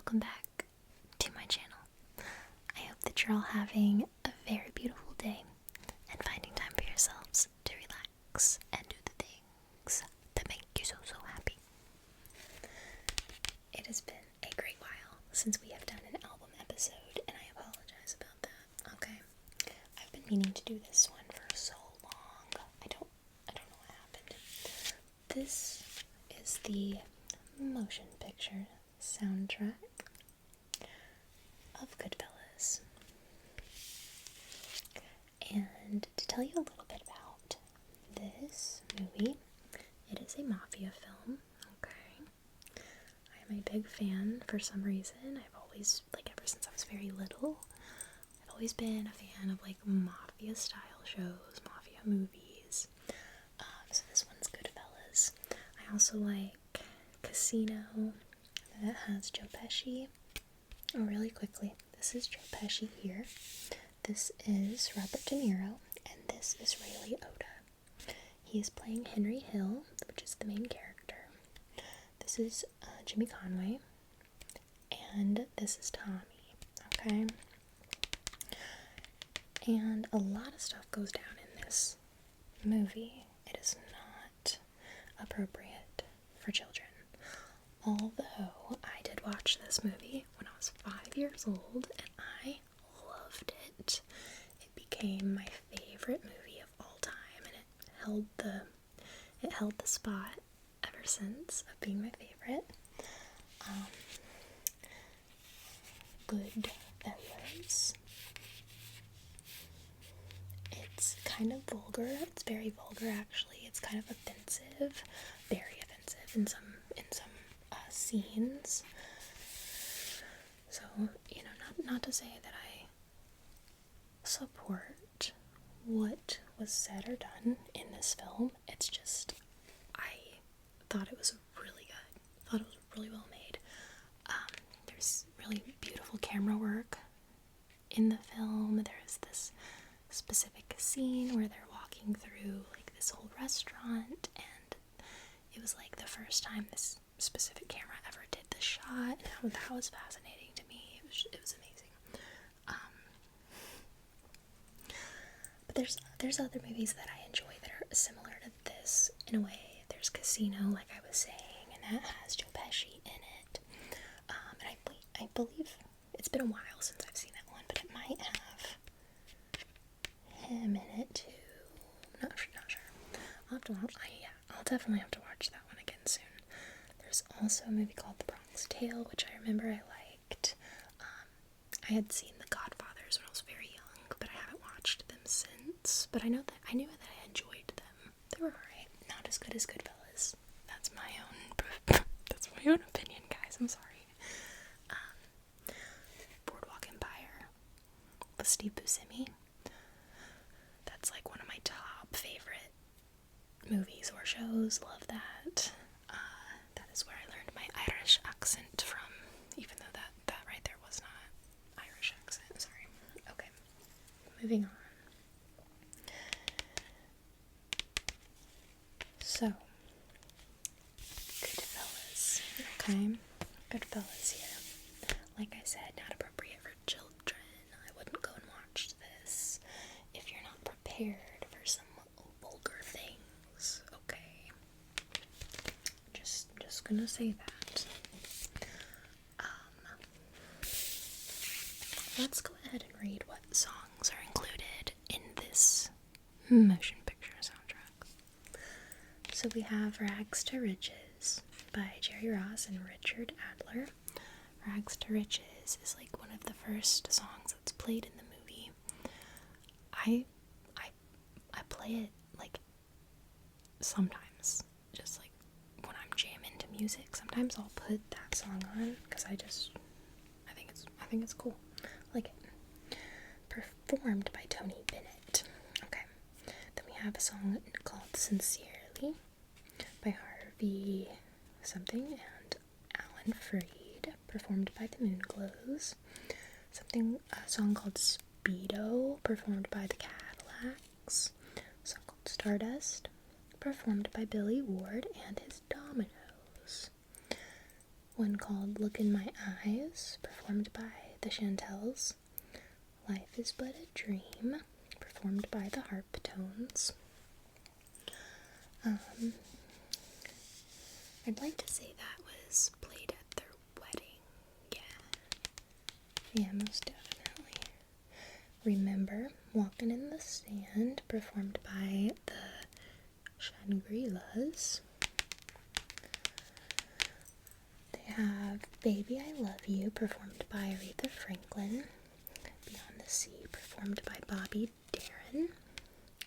welcome back to my channel. I hope that you're all having a very beautiful day and finding time for yourselves to relax and do the things that make you so happy. It has been a great while since we have done an album episode, and I apologize about that, okay? I've been meaning to do this one for so long. I don't know what happened. This is the motion picture soundtrack of Goodfellas. And to tell you a little bit about this movie, it is a Mafia film, okay? I am a big fan for some reason. I've always, ever since I was very little, I've always been a fan of, Mafia style shows, Mafia movies. So this one's Goodfellas. I also like Casino, that has Joe Pesci. Oh, really quickly, this is Joe Pesci here. This is Robert De Niro, and this is Ray Liotta. He is playing Henry Hill, which is the main character. This is Jimmy Conway, and this is Tommy, okay? And a lot of stuff goes down in this movie. It is not appropriate for children. Although I did watch this movie when I was 5 years old, and I loved it. It became my favorite movie of all time, and it held the spot ever since of being my favorite. Goodfellas. It's kind of vulgar. It's very vulgar, actually. It's kind of offensive, very offensive in some scenes. So, not to say that I support what was said or done in this film. It's just, I thought it was really good. I thought it was really well made. There's really beautiful camera work in the film. There's this specific scene where they're walking through this old restaurant, and it was the first time this specific camera ever did the shot, and that was fascinating to me. It was amazing. But there's other movies that I enjoy that are similar to this in a way. There's Casino, like I was saying, and that has Joe Pesci in it. And I believe it's been a while since I've seen that one, but it might have him in it too. Not sure. I'll definitely have to watch that one again soon. There's also a movie called The Bronx Tale, which I remember I liked. I had seen The Godfathers when I was very young, but I haven't watched them since. But I knew that I enjoyed them. They were alright. Not as good as Goodfellas. That's my own opinion, guys. I'm sorry. Boardwalk Empire with Steve Buscemi. That's one of my top favorite movies or shows. Love that. That is where I learned my Irish accent from, even though that right there was not Irish accent. Sorry. Okay. Moving on. So, Goodfellas. Okay. Goodfellas here. Like I said, not appropriate for children. I wouldn't go and watch this if you're not prepared for some vulgar things. Okay. Just gonna say that. Let's go ahead and read what songs are included in this motion picture soundtrack. So we have Rags to Riches by Jerry Ross and Richard Adler. Rags to Riches is one of the first songs that's played in the movie. I play it sometimes, just when I'm jamming to music. Sometimes I'll put that song on because I think it's cool. I like it. Performed by Tony Bennett. Okay. Then we have a song called Sincerely by Harvey something and Alan Freed, performed by the Moonglows. A song called Speedo, performed by the Cadillacs. A song called Stardust, performed by Billy Ward and his Dominoes. one called Look in My Eyes, performed by the Chantels. Life is But a Dream, performed by the Harptones. I'd like to say that was played at their wedding. Yeah, most definitely. Remember, Walking in the Sand, performed by the Shangri-Las. They have Baby I Love You, performed by Aretha Franklin. Beyond the Sea, performed by Bobby Darin,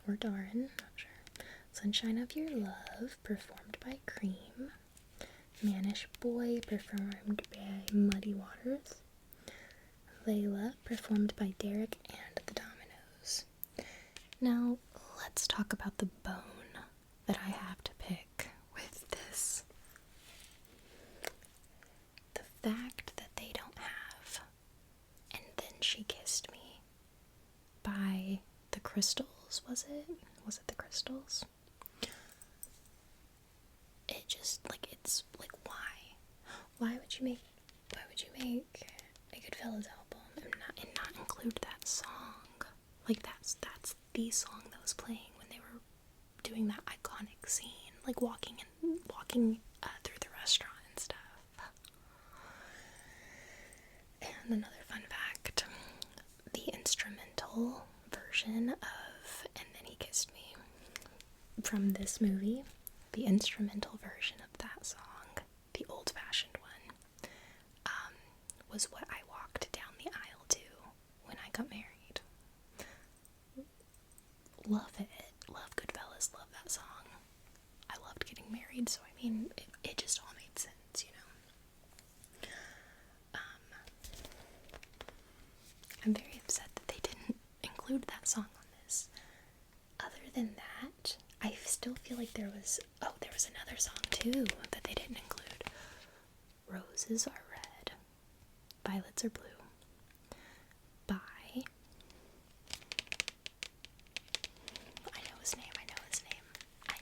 or Darin, not sure. Sunshine of Your Love, performed by Cream. Manish Boy, performed by Muddy Waters. Layla, performed by Derek and the Dominoes. Now, let's talk about the bone that I have to pick with this. The fact that they don't have And Then She Kissed Me by the Crystals, was it? Was it the Crystals? It just, like, it's, like, why? Why would you make a Goodfellas album and not include that song? Like, that's the song that was playing when they were doing that iconic scene, like walking through the restaurant and stuff. And another fun fact, the instrumental version of And Then He Kissed Me from this movie, the instrumental version of that song, the old-fashioned one, was what I walked down the aisle to when I got married. Love it. Love Goodfellas. Love that song. I loved getting married, so I mean, it just all made sense, you know. I'm very upset that they didn't include that song on this. Other than that, I still feel like there was another song too that they didn't include. Roses Are Red, Violets Are Blue, by, I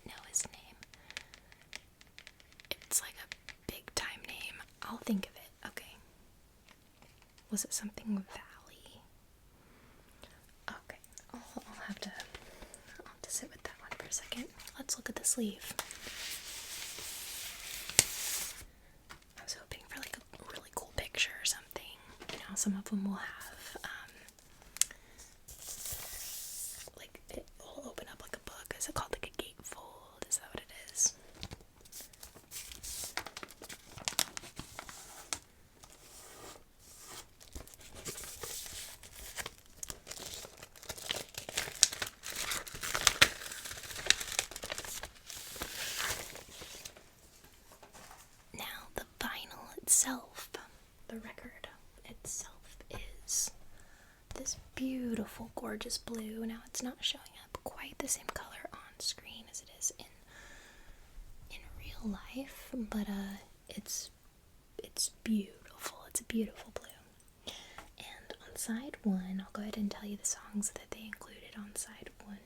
know his name. It's like a big time name. I'll think of it. Okay. Was it something Valley? Okay, I'll have to sit with that one for a second. Let's look at the sleeve. I was hoping for like a really cool picture or something. You know, some of them will have, like, it will open up like a book. Is it called like a gatefold? Is that what it is? The record itself is this beautiful, gorgeous blue. Now, it's not showing up quite the same color on screen as it is in real life, but it's beautiful. It's a beautiful blue. And on side one, I'll go ahead and tell you the songs that they included on side one.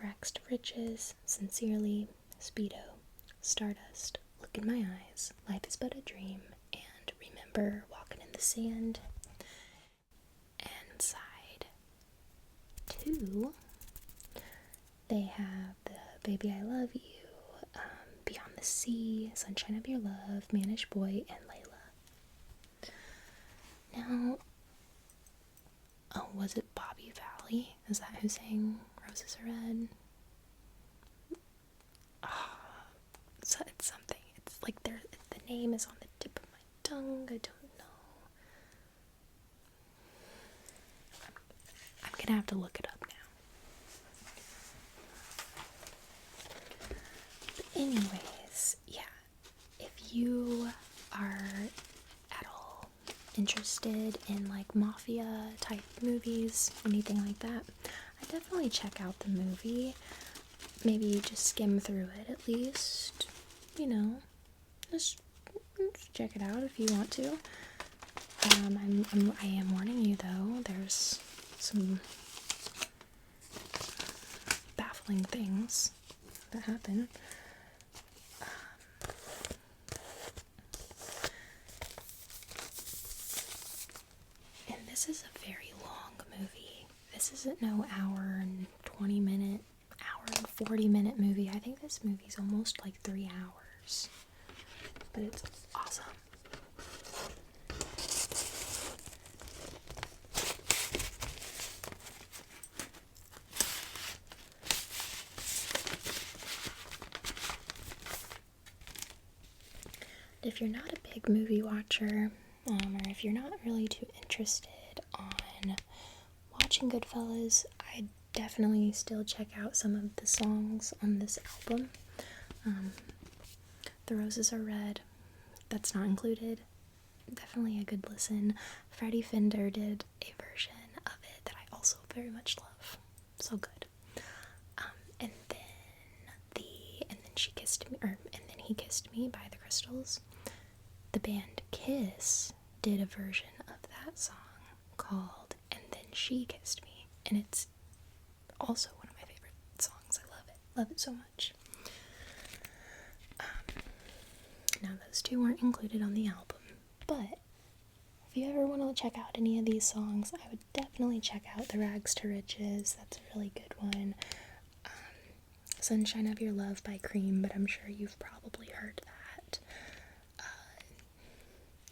Rags to Riches, Sincerely, Speedo, Stardust, Look in My Eyes, Life is But a Dream, and Remember, Walking in the Sand. And side two, they have the Baby I Love You, Beyond the Sea, Sunshine of Your Love, Manish Boy, and Layla. Now, was it Bobby Valley? Is that who sang Roses Are Red? It's something. It's like the name is on the tip of my tongue. I don't know. I'm gonna have to look it up now. But anyways, yeah. If you are at all interested in like Mafia type movies, anything like that, I definitely check out the movie. Maybe just skim through it at least. You know, just check it out if you want to. I am warning you though, there's some baffling things that happen. this isn't no hour and 20-minute, hour and 40-minute movie. I think this movie's almost like 3 hours. But it's awesome. If you're not a big movie watcher, or if you're not really too interested on watching Goodfellas, I'd definitely still check out some of the songs on this album. The Roses Are Red, that's not included. Definitely a good listen. Freddie Fender did a version of it that I also very much love. So good. And then She Kissed Me, and then He Kissed Me by the Crystals. The band Kiss did a version of that song called And Then She Kissed Me, and it's also one of my favorite songs. I love it so much. Now those two weren't included on the album, but if you ever want to check out any of these songs, I would definitely check out The Rags to Riches. That's a really good one. Sunshine of Your Love by Cream, but I'm sure you've probably heard that.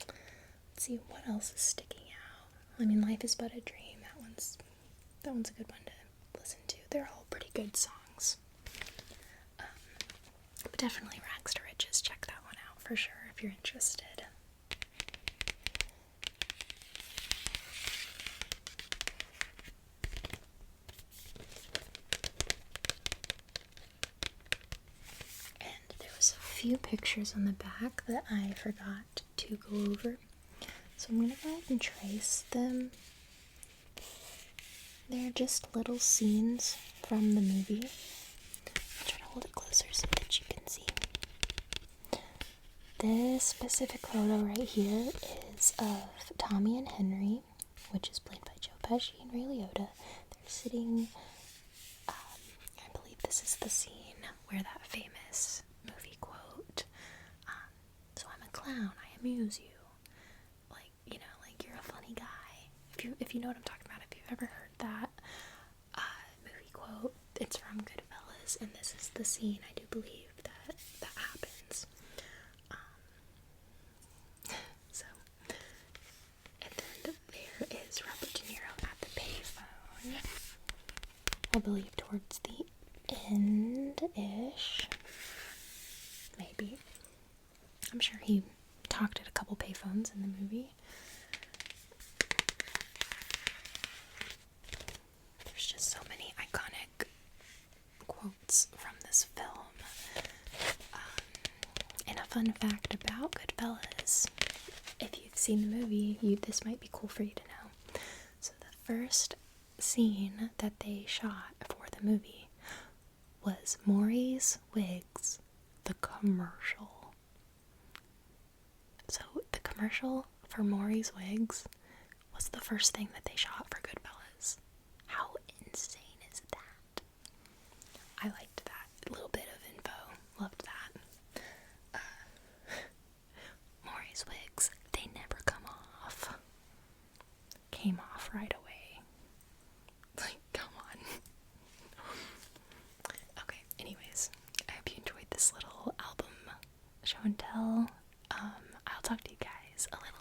Let's see, what else is sticking out? I mean, Life Is But a Dream. That one's a good one to listen to. They're all pretty good songs. But definitely Rags to Riches. Check that one out for sure if you're interested. And there was a few pictures on the back that I forgot to go over. So I'm going to go ahead and trace them. They're just little scenes from the movie. I'll try to hold it closer so that you can see. This specific photo right here is of Tommy and Henry, which is played by Joe Pesci and Ray Liotta. They're sitting, I believe this is the scene where that famous movie quote, so I'm a clown, I amuse you. Like you're a funny guy. If you know what I'm talking about, if you've ever heard that movie quote, it's from Goodfellas, and this is the scene, I do believe, that happens. And then there is Robert De Niro at the payphone. I believe towards the end-ish. Maybe. I'm sure he talked at a couple payphones in the movie. There's just so many iconic quotes from this film. And a fun fact about Goodfellas, if you've seen the movie, this might be cool for you to know. So the first scene that they shot for the movie was Maury's Wigs, the commercial. So the commercial for Maury's Wigs was the first thing that they shot for Goodfellas. How insane is that? I liked that little bit of info. Loved that. Maury's wigs, they never come off. Came off right away. Like, come on. Okay, anyways, I hope you enjoyed this little album show and tell. I'll talk to you guys a little